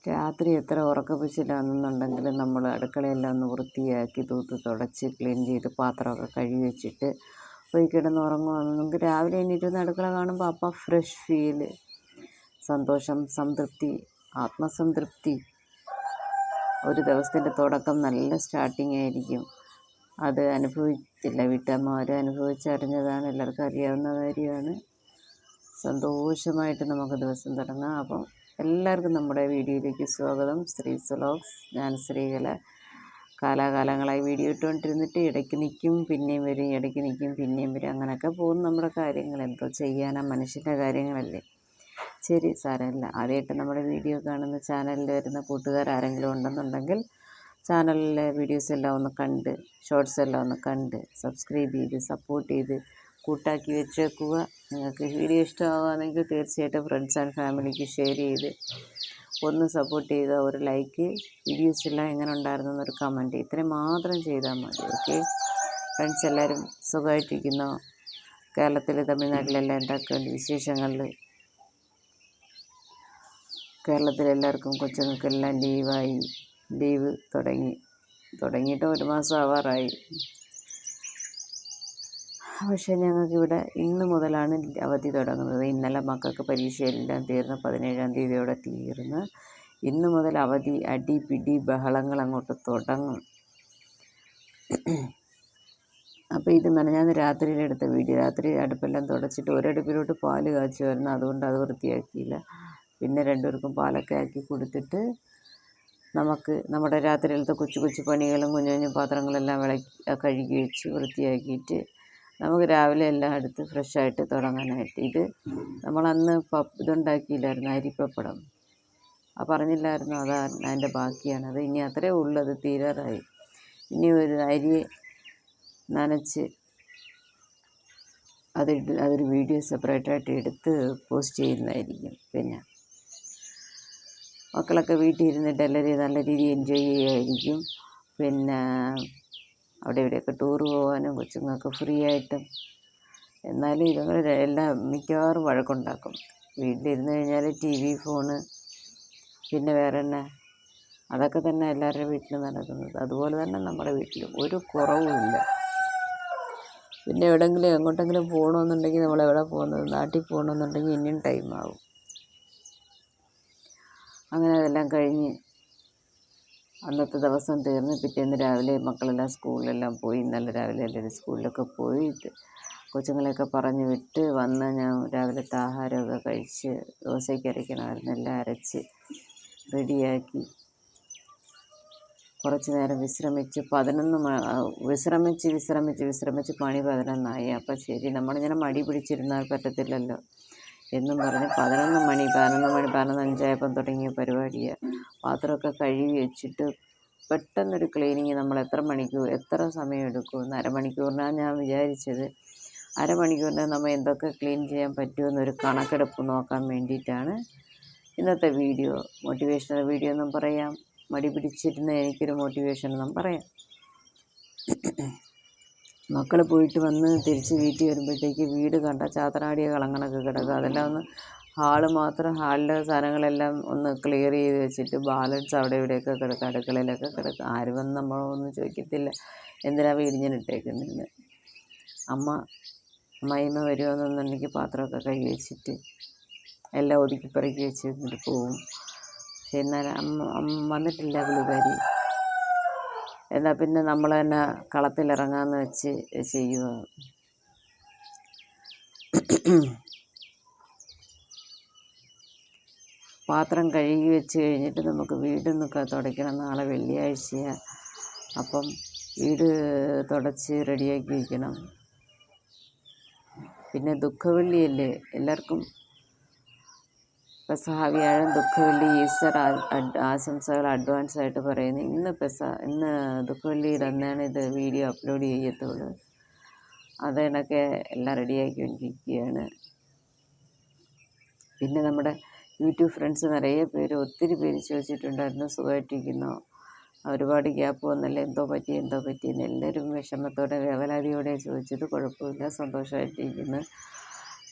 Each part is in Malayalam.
രാത്രി എത്ര ഉറക്കപ്പിച്ചിലാണെന്നുണ്ടെങ്കിലും നമ്മൾ അടുക്കളയെല്ലാം ഒന്ന് വൃത്തിയാക്കി തൂത്ത് തുടച്ച് ക്ലീൻ ചെയ്ത് പാത്രമൊക്കെ കഴുകി വെച്ചിട്ട് പോയി കിടന്നുറങ്ങുവാണെങ്കിൽ നമുക്ക് രാവിലെ എണീറ്റ് അടുക്കള കാണുമ്പോൾ അപ്പം ഫ്രഷ് ഫീല്, സന്തോഷം, സംതൃപ്തി, ആത്മസംതൃപ്തി. ഒരു ദിവസത്തിൻ്റെ തുടക്കം നല്ല സ്റ്റാർട്ടിങ് ആയിരിക്കും. അത് അനുഭവിച്ചില്ല വീട്ടമ്മമാർ അനുഭവിച്ചറിഞ്ഞതാണ്, എല്ലാവർക്കും അറിയാവുന്ന കാര്യമാണ്. സന്തോഷമായിട്ട് നമുക്ക് ദിവസം തുടങ്ങാം. അപ്പം എല്ലാവർക്കും നമ്മുടെ വീഡിയോയിലേക്ക് സ്വാഗതം. ശ്രീസ് വ്ലോഗ്സ്. ഞാൻ ശ്രീകല. കാലാകാലങ്ങളായി വീഡിയോ ഇട്ടുകൊണ്ടിരുന്നിട്ട് ഇടയ്ക്ക് നിൽക്കും, പിന്നെയും വരും, ഇടയ്ക്ക് നിൽക്കും, പിന്നെയും വരും. അങ്ങനെയൊക്കെ പോകും നമ്മുടെ കാര്യങ്ങൾ. എന്തോ ചെയ്യാനാ, മനുഷ്യൻ്റെ കാര്യങ്ങളല്ലേ. ശരി, സാരമില്ല. ആദ്യമായിട്ട് നമ്മുടെ വീഡിയോ കാണുന്ന ചാനലിൽ വരുന്ന കൂട്ടുകാരാരെങ്കിലും ഉണ്ടെന്നുണ്ടെങ്കിൽ ചാനലിലെ വീഡിയോസ് എല്ലാം ഒന്ന് കണ്ട്, ഷോർട്സ് എല്ലാം ഒന്ന് കണ്ട് സബ്സ്ക്രൈബ് ചെയ്ത് സപ്പോർട്ട് ചെയ്ത് കൂട്ടാക്കി വെച്ചേക്കുക. നിങ്ങൾക്ക് വീഡിയോ ഇഷ്ടമാകുകയാണെങ്കിൽ തീർച്ചയായിട്ടും ഫ്രണ്ട്സ് ആൻഡ് ഫാമിലിക്ക് ഷെയർ ചെയ്ത് ഒന്ന് സപ്പോർട്ട് ചെയ്യുക. ഒരു ലൈക്ക്, വീഡിയോസ് എല്ലാം എങ്ങനെ ഉണ്ടായിരുന്നു എന്നൊരു കമൻറ്റ്, ഇത്രയും മാത്രം ചെയ്താൽ മതി. ഓക്കെ ഫ്രണ്ട്സ്, എല്ലാവരും സുഖമായിട്ടിരിക്കുന്നോ? കേരളത്തിൽ, തമിഴ്നാട്ടിലെല്ലാം എന്തൊക്കെയുണ്ട് വിശേഷങ്ങളിൽ? കേരളത്തിലെല്ലാവർക്കും കൊച്ചുങ്ങൾക്കെല്ലാം ലീവ് തുടങ്ങിയിട്ട് 1 മാസം ആവാറായി. പക്ഷേ ഞങ്ങൾക്കിവിടെ ഇന്ന് മുതലാണ് അവധി തുടങ്ങുന്നത്. ഇന്നലെ മക്കൾക്ക് പരീക്ഷയെല്ലാം തീർന്ന് 17-ാം തീയതിയോടെ തീർന്ന് ഇന്ന് മുതൽ അവധി. അടി പിടി ബഹളങ്ങൾ അങ്ങോട്ട് തുടങ്ങും. അപ്പോൾ ഇത് മെനഞ്ഞാന്ന് രാത്രിയിലെടുത്ത വീഡിയോ. രാത്രി അടുപ്പെല്ലാം തുടച്ചിട്ട് ഒരടുപ്പിലോട്ട് പാല് കാച്ചുമായിരുന്നു, അതുകൊണ്ട് അത് വൃത്തിയാക്കിയില്ല. പിന്നെ 2 പേർക്കും പാലൊക്കെ ആക്കി കൊടുത്തിട്ട് നമുക്ക് നമ്മുടെ രാത്രിയിലത്തെ കൊച്ചു കൊച്ചു പണികളും കുഞ്ഞു കുഞ്ഞു പാത്രങ്ങളെല്ലാം കഴുകി വെച്ച് വൃത്തിയാക്കിയിട്ട് നമുക്ക് രാവിലെ എല്ലാം എടുത്ത് ഫ്രഷായിട്ട് തുടങ്ങാനായിട്ട്. ഇത് നമ്മളന്ന് ഇതുണ്ടാക്കിയില്ലായിരുന്നു, അരിപ്പപ്പടം. പറഞ്ഞില്ലായിരുന്നു, അതിൻ്റെ ബാക്കിയാണ്. അത് ഇനി അത്രേ ഉള്ളൂ, അത് തീരാറായി. ഇനി ഒരു അരി നനച്ച് അതൊരു വീഡിയോ സെപ്പറേറ്റായിട്ട് എടുത്ത് പോസ്റ്റ് ചെയ്യുന്നതായിരിക്കും. പിന്നെ മക്കളൊക്കെ വീട്ടിൽ ഇരുന്നിട്ട് എല്ലാവരും നല്ല രീതിയിൽ എൻജോയ് ചെയ്യുമായിരിക്കും. പിന്നെ അവിടെ ഇവിടെയൊക്കെ ടൂർ പോകാനും കൊച്ചുങ്ങൾക്ക് ഫ്രീ ആയിട്ടും. എന്നാലും ഇതുങ്ങൾ എല്ലാം മിക്കവാറും വഴക്കുണ്ടാക്കും. വീട്ടിലിരുന്ന് കഴിഞ്ഞാൽ TV, ഫോണ്, പിന്നെ വേറെ തന്നെ, അതൊക്കെ തന്നെ എല്ലാവരുടെ വീട്ടിലും നടക്കുന്നത്. അതുപോലെ തന്നെ നമ്മുടെ വീട്ടിലും ഒരു കുറവുമില്ല. പിന്നെ എങ്ങോട്ടെങ്കിലും പോകണമെന്നുണ്ടെങ്കിൽ നമ്മളെവിടെ പോകുന്നത്, നാട്ടിൽ പോകണമെന്നുണ്ടെങ്കിൽ ഇനിയും ടൈമാവും. അങ്ങനെ അതെല്ലാം കഴിഞ്ഞ് അന്നത്തെ ദിവസം തീർന്ന് പിറ്റേന്ന് രാവിലെ മക്കളെല്ലാം സ്കൂളിലെല്ലാം പോയി. ഇന്നലെ രാവിലെ എല്ലാവരും സ്കൂളിലൊക്കെ പോയിട്ട് കൊച്ചുങ്ങളെയൊക്കെ പറഞ്ഞ് വിട്ട് വന്ന് ഞാൻ രാവിലത്തെ ആഹാരമൊക്കെ കഴിച്ച് ദോശയ്ക്ക് അരയ്ക്കണമായിരുന്നു, എല്ലാം അരച്ച് റെഡിയാക്കി കുറച്ച് നേരം വിശ്രമിച്ച് വിശ്രമിച്ച് പണി 11 ആയി. അപ്പം ശരി, നമ്മളിങ്ങനെ മടി പിടിച്ചിരുന്നാൽ പറ്റത്തില്ലല്ലോ എന്നും പറഞ്ഞ് 11 ആയപ്പം തുടങ്ങിയ പരിപാടിയാണ്. പാത്രമൊക്കെ കഴുകി വെച്ചിട്ട് പെട്ടെന്നൊരു ക്ലീനിങ്. നമ്മൾ എത്ര സമയം എടുക്കുമെന്ന്, അരമണിക്കൂറിനാണ് ഞാൻ വിചാരിച്ചത്. അരമണിക്കൂറിന് നമ്മൾ എന്തൊക്കെ ക്ലീൻ ചെയ്യാൻ പറ്റുമെന്നൊരു കണക്കെടുപ്പ് നോക്കാൻ വേണ്ടിയിട്ടാണ് ഇന്നത്തെ വീഡിയോ. മോട്ടിവേഷണൽ വീഡിയോ എന്നും പറയാം, മടി പിടിച്ചിരുന്ന എനിക്കൊരു മോട്ടിവേഷൻ എന്നും പറയാം. മക്കൾ പോയിട്ട് വന്ന് തിരിച്ച് വീട്ടിൽ വരുമ്പോഴത്തേക്ക് വീട് കണ്ട ചാത്തനാടിയ കളങ്ങളൊക്കെ കിടക്കുക. അതെല്ലാം ഒന്ന് ഹാളിലെ സാധനങ്ങളെല്ലാം ഒന്ന് ക്ലിയർ ചെയ്ത് വെച്ചിട്ട് ബാലൻസ് അവിടെ ഇവിടെയൊക്കെ കിടക്കുക, അടുക്കളയിലൊക്കെ കിടക്കുക. ആരും വന്ന് നമ്മളൊന്നും ചോദിക്കത്തില്ല എന്തിനാ വീടിങ്ങനെ ഇട്ടേക്കുന്നതെന്ന്. അമ്മായിമ്മ വരുമെന്നുണ്ടെങ്കിൽ പാത്രമൊക്കെ കഴുകി വെച്ചിട്ട് എല്ലാം ഒതുക്കി പെറുക്കി വെച്ചിട്ട് പോവും. പക്ഷെ എന്നാലും വന്നിട്ടില്ല പുള്ളിക്കാരി. എന്നാൽ പിന്നെ നമ്മൾ തന്നെ കളത്തിലിറങ്ങാമെന്ന് വെച്ച് ചെയ്യുക. പാത്രം കഴുകി വെച്ച് കഴിഞ്ഞിട്ട് നമുക്ക് വീടൊന്നൊക്കെ തുടയ്ക്കണം. നാളെ വെള്ളിയാഴ്ചയാണ്. അപ്പം വീട് തുടച്ച് റെഡിയാക്കി വയ്ക്കണം. പിന്നെ ദുഃഖവെള്ളിയല്ലേ, എല്ലാവർക്കും പെസഹ വ്യാഴം, ദുഃഖവെള്ളി, ഈസ്റ്റർ ആശംസകൾ അഡ്വാൻസായിട്ട് പറയുന്നു. ഇന്ന് ദുഃഖവെള്ളിയുടെ അന്നാണ് ഇത് വീഡിയോ അപ്ലോഡ് ചെയ്യത്തുള്ളൂ. അതിനൊക്കെ എല്ലാം റെഡിയാക്കിക്കൊണ്ടിരിക്കുകയാണ്. പിന്നെ നമ്മുടെ യൂട്യൂബ് ഫ്രണ്ട്സ് ഒത്തിരി പേര് ചോദിച്ചിട്ടുണ്ടായിരുന്നു, സുഖമായിട്ടിരിക്കുന്നോ, ഒരുപാട് ഗ്യാപ്പ് വന്നല്ലേ, എന്തോ പറ്റിയെന്ന് എല്ലാവരും വിഷമത്തോടെ വേവലാതിയോടെ ചോദിച്ചത്. കുഴപ്പമില്ല, സന്തോഷമായിട്ടിരിക്കുന്നു,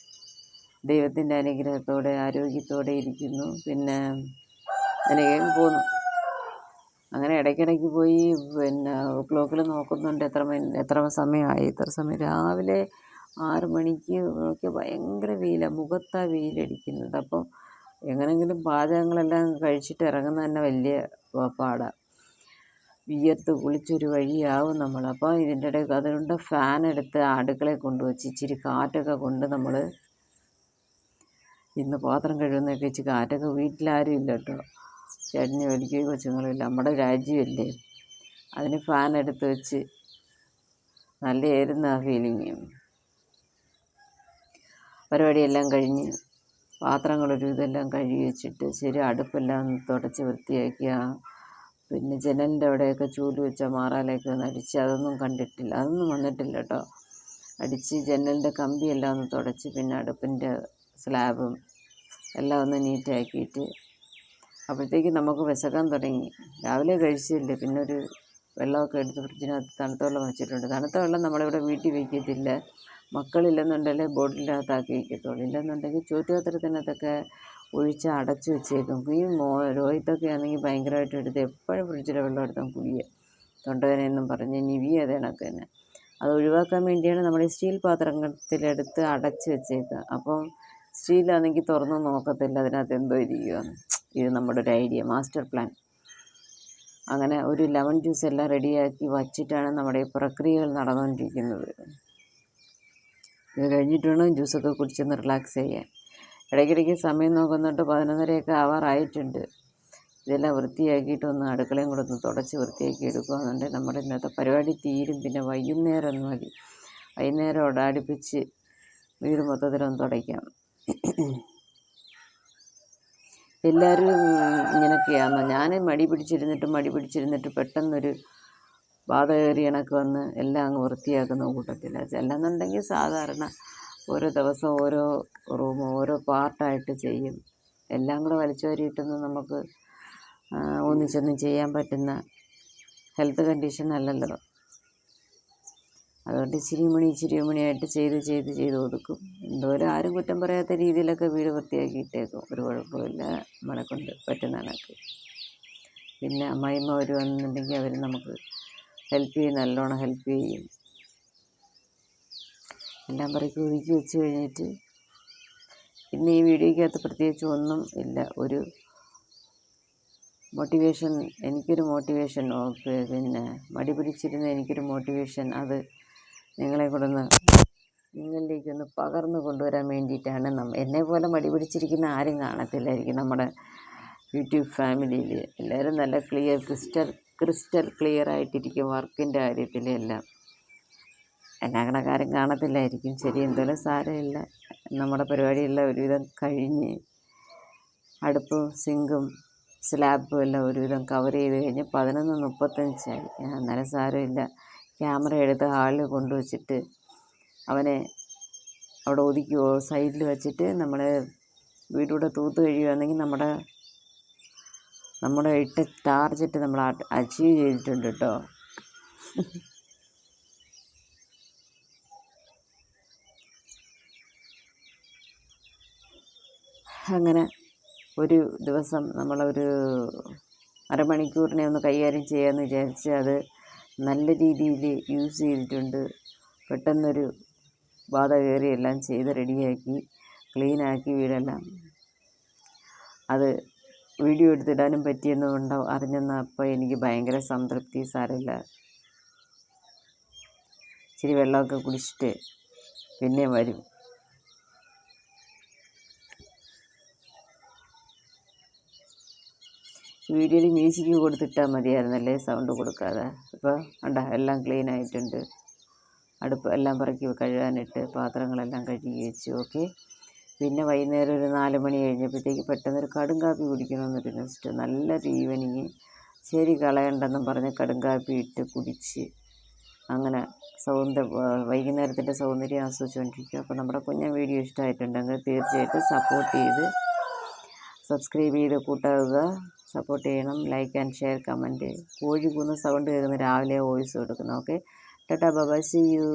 ദൈവത്തിൻ്റെ അനുഗ്രഹത്തോടെ ആരോഗ്യത്തോടെ ഇരിക്കുന്നു. പിന്നെ എനിക്ക് പോന്നു. അങ്ങനെ ഇടയ്ക്കിടയ്ക്ക് പോയി പിന്നെ ക്ലോക്കിൽ നോക്കുന്നുണ്ട് എത്ര സമയമായി. ഇത്ര സമയം രാവിലെ 6 മണിക്ക് നോക്കിയാൽ ഭയങ്കര വെയിലാണ്, മുഖത്താണ് വെയിലടിക്കുന്നത്. അപ്പോൾ എങ്ങനെയെങ്കിലും പാചകങ്ങളെല്ലാം കഴിച്ചിട്ട് ഇറങ്ങുന്നത് തന്നെ വലിയ പാടാണ്. വിയർത്ത് കുളിച്ചൊരു വഴിയാവും നമ്മൾ. അപ്പോൾ ഇതിൻ്റെ ഇടയ്ക്ക് അതുകൊണ്ട് ഫാൻ എടുത്ത് അടുക്കളയിൽ കൊണ്ടുവച്ച് ഇച്ചിരി കാറ്റൊക്കെ കൊണ്ട് നമ്മൾ ഇന്ന് പാത്രം കഴുകുന്നതൊക്കെ വെച്ച് കാറ്റൊക്കെ. വീട്ടിലാരും ഇല്ല കേട്ടോ, ചേട്ടന് ജോലിക്ക് കൊച്ചുങ്ങളില്ല, നമ്മുടെ രാജ്യമല്ലേ. അതിന് ഫാൻ എടുത്ത് വെച്ച് നല്ലതായിരുന്നു ആ ഫീലിങ്. പരിപാടിയെല്ലാം കഴിഞ്ഞ് പാത്രങ്ങളൊരു ഇതെല്ലാം കഴുകി വെച്ചിട്ട് ശരി അടുപ്പെല്ലാം തുടച്ച് വൃത്തിയാക്കിയ. പിന്നെ ജനലിൻ്റെ അവിടെയൊക്കെ ചൂല് വെച്ച മാറാലയൊക്കെ ഒന്ന് അടിച്ച്, അതൊന്നും കണ്ടിട്ടില്ല, അതൊന്നും വന്നിട്ടില്ല കേട്ടോ. അടിച്ച് ജനലിൻ്റെ കമ്പിയെല്ലാം ഒന്ന് തുടച്ച്, പിന്നെ അടുപ്പിൻ്റെ സ്ലാബും എല്ലാം ഒന്ന് നീറ്റാക്കിയിട്ട് അപ്പോഴത്തേക്ക് നമുക്ക് വിശക്കാൻ തുടങ്ങി. രാവിലെ കഴിച്ചില്ലേ. പിന്നെ ഒരു വെള്ളമൊക്കെ എടുത്ത് ഫ്രിഡ്ജിനകത്ത് തണുത്ത വെള്ളം വെച്ചിട്ടുണ്ട്. തണുത്ത വെള്ളം നമ്മളിവിടെ വീട്ടിൽ വയ്ക്കത്തില്ല, മക്കളില്ലെന്നുണ്ടെങ്കിൽ ബോട്ടിലിനകത്താക്കി വയ്ക്കത്തുള്ളൂ. ഇല്ലെന്നുണ്ടെങ്കിൽ ചോറ്റുപാത്രത്തിനകത്തൊക്കെ ഒഴിച്ച് അടച്ച് വെച്ചേക്കും. ഈ രോഹിത്തൊക്കെ ആണെങ്കിൽ ഭയങ്കരമായിട്ട് എടുത്ത് എപ്പോഴും ഫ്രിഡ്ജിലെ വെള്ളം എടുത്താൽ കുടിക്കുക, തൊണ്ടവേദനയെന്നും പറഞ്ഞ് നിവിയ അത് കണക്ക് തന്നെ. അത് ഒഴിവാക്കാൻ വേണ്ടിയാണ് നമ്മൾ ഈ സ്റ്റീൽ പാത്രത്തിലെടുത്ത് അടച്ച് വെച്ചേക്കുക. അപ്പം സ്റ്റീലാണെങ്കിൽ തുറന്ന് നോക്കത്തില്ല, അതിനകത്ത് എന്തോ ഇരിക്കുകയാണ്. ഇത് നമ്മുടെ ഒരു ഐഡിയ, മാസ്റ്റർ പ്ലാൻ. അങ്ങനെ ഒരു ലെമൺ ജ്യൂസ് എല്ലാം റെഡിയാക്കി വച്ചിട്ടാണ് നമ്മുടെ ഈ പ്രക്രിയകൾ നടന്നുകൊണ്ടിരിക്കുന്നത്. ഇത് കഴിഞ്ഞിട്ട് വേണം ജ്യൂസൊക്കെ കുടിച്ചൊന്ന് റിലാക്സ് ചെയ്യാൻ. ഇടയ്ക്കിടയ്ക്ക് സമയം നോക്കുന്നുണ്ട്, 11:30 ആവാറായിട്ടുണ്ട്. ഇതെല്ലാം വൃത്തിയാക്കിയിട്ടൊന്ന് അടുക്കളയും കൂടെ ഒന്ന് തുടച്ച് വൃത്തിയാക്കി എടുക്കുകയെന്നുണ്ടെങ്കിൽ നമ്മുടെ ഇന്നത്തെ പരിപാടി തീരും. പിന്നെ വൈകുന്നേരം ഒന്ന് മതി, വൈകുന്നേരം അടുപ്പിച്ച് വീട് മൊത്തത്തിലൊന്ന് തുടയ്ക്കാം. എല്ലാവരും ഇങ്ങനെയൊക്കെയാണെന്നോ? ഞാൻ മടി പിടിച്ചിരുന്നിട്ട് പെട്ടെന്നൊരു ബാധ കയറി കണക്ക് വന്ന് എല്ലാം അങ്ങ് വൃത്തിയാക്കുന്ന കൂട്ടത്തില്ല. ചെല്ലെന്നുണ്ടെങ്കിൽ സാധാരണ ഓരോ ദിവസം ഓരോ റൂം ഓരോ പാർട്ടായിട്ട് ചെയ്യും. എല്ലാം കൂടെ വലിച്ചു വാരിയിട്ടൊന്നും നമുക്ക് ഒന്നിച്ചൊന്നും ചെയ്യാൻ പറ്റുന്ന ഹെൽത്ത് കണ്ടീഷൻ അല്ലല്ലോ. അതുകൊണ്ട് ഇച്ചിരി മണിയായിട്ട് ചെയ്ത് ഒതുക്കും. എന്തോരം ആരും കുറ്റം പറയാത്ത രീതിയിലൊക്കെ വീട് വൃത്തിയാക്കിയിട്ടേക്കും, ഒരു കുഴപ്പമില്ല, നമ്മളെ കൊണ്ട് പറ്റുന്ന കണക്ക്. പിന്നെ അമ്മായിമ്മ വരുവാണെന്നുണ്ടെങ്കിൽ അവർ നമുക്ക് നല്ലോണം ഹെൽപ്പ് ചെയ്യും. എല്ലാം പറക്കി ഒതുക്കി വെച്ച് കഴിഞ്ഞിട്ട് പിന്നെ ഈ വീഡിയോയ്ക്കകത്ത് പ്രത്യേകിച്ച് ഒന്നും ഇല്ല. ഒരു മോട്ടിവേഷൻ, എനിക്കൊരു മോട്ടിവേഷൻ, പിന്നെ മടി പിടിച്ചിരുന്ന എനിക്കൊരു മോട്ടിവേഷൻ, അത് നിങ്ങളെ കൂടെ നിങ്ങളിലേക്കൊന്ന് പകർന്നു കൊണ്ടുവരാൻ വേണ്ടിയിട്ടാണ്. എന്നെപ്പോലെ മടി പിടിച്ചിരിക്കുന്ന ആരും കാണത്തില്ലായിരിക്കും നമ്മുടെ യൂട്യൂബ് ഫാമിലിയിൽ. എല്ലാവരും നല്ല ക്രിസ്റ്റൽ ക്ലിയർ ആയിട്ടിരിക്കും വർക്കിൻ്റെ കാര്യത്തിൽ എല്ലാം. എല്ലാ കണക്കാരും കാണത്തില്ലായിരിക്കും. ശരി, എന്തായാലും സാരമില്ല. നമ്മുടെ പരിപാടിയെല്ലാം ഒരുവിധം കഴിഞ്ഞ് അടുപ്പും സിങ്കും സ്ലാബും എല്ലാം ഒരുവിധം കവർ ചെയ്ത് കഴിഞ്ഞ് 11:35 അന്നേരം സാരമില്ല. ക്യാമറ എടുത്ത് ഹാളിൽ കൊണ്ടുവച്ചിട്ട് അവനെ അവിടെ ഒതുക്കിയോ സൈഡിൽ വെച്ചിട്ട് നമ്മൾ വീടൂടെ തൂത്ത് കഴിയുകയാണെങ്കിൽ നമ്മുടെ ഇട്ട ടാർജറ്റ് നമ്മൾ അച്ചീവ് ചെയ്തിട്ടുണ്ട് കേട്ടോ. അങ്ങനെ ഒരു ദിവസം നമ്മളൊരു അരമണിക്കൂറിനെ ഒന്ന് കൈകാര്യം ചെയ്യാമെന്ന് വിചാരിച്ച് അത് നല്ല രീതിയിൽ യൂസ് ചെയ്തിട്ടുണ്ട്. പെട്ടെന്നൊരു ബാധ കയറി എല്ലാം ചെയ്ത് റെഡിയാക്കി ക്ലീനാക്കി വീടെല്ലാം. അത് വീഡിയോ എടുത്തിടാനും പറ്റിയെന്നുകൊണ്ട് അറിഞ്ഞെന്നപ്പോൾ എനിക്ക് ഭയങ്കര സംതൃപ്തി. സാരമില്ല, ഇച്ചിരി വെള്ളമൊക്കെ കുടിച്ചിട്ട് പിന്നെ വരും. വീഡിയോയിൽ മ്യൂസിക് കൊടുത്തിട്ടാൽ മതിയായിരുന്നല്ലേ, സൗണ്ട് കൊടുക്കാതെ. ഇപ്പോൾ എല്ലാം ക്ലീൻ ആയിട്ടുണ്ട്. അടുപ്പ് എല്ലാം പറക്കി കഴുകാനിട്ട് പാത്രങ്ങളെല്ലാം കഴുകി വെച്ചു. ഓക്കെ. പിന്നെ വൈകുന്നേരം ഒരു 4 മണി കഴിഞ്ഞപ്പോഴത്തേക്ക് പെട്ടെന്നൊരു കടും കാപ്പി കുടിക്കണമെന്നൊരു നെക്സ്റ്റ് നല്ലൊരു ഈവനിങ്. ശരി, കളയണ്ടെന്നും പറഞ്ഞ് കടും കാപ്പി ഇട്ട് കുടിച്ച് അങ്ങനെ വൈകുന്നേരത്തിൻ്റെ സൗന്ദര്യം ആസ്വദിച്ചുകൊണ്ടിരിക്കുക. അപ്പോൾ നമ്മുടെ കുഞ്ഞൻ വീഡിയോ ഇഷ്ടമായിട്ടുണ്ടെങ്കിൽ തീർച്ചയായിട്ടും സബ്സ്ക്രൈബ് ചെയ്ത് കൂട്ടാവുക, സപ്പോർട്ട് ചെയ്യണം. Like and share, comment. കോഴി കൂന്ന സൗണ്ട് കേൾക്കുന്ന രാവിലെ വോയിസ് കൊടുക്കുന്നു. ഓക്കെ, ടാറ്റാ, ബൈ, സീ യു.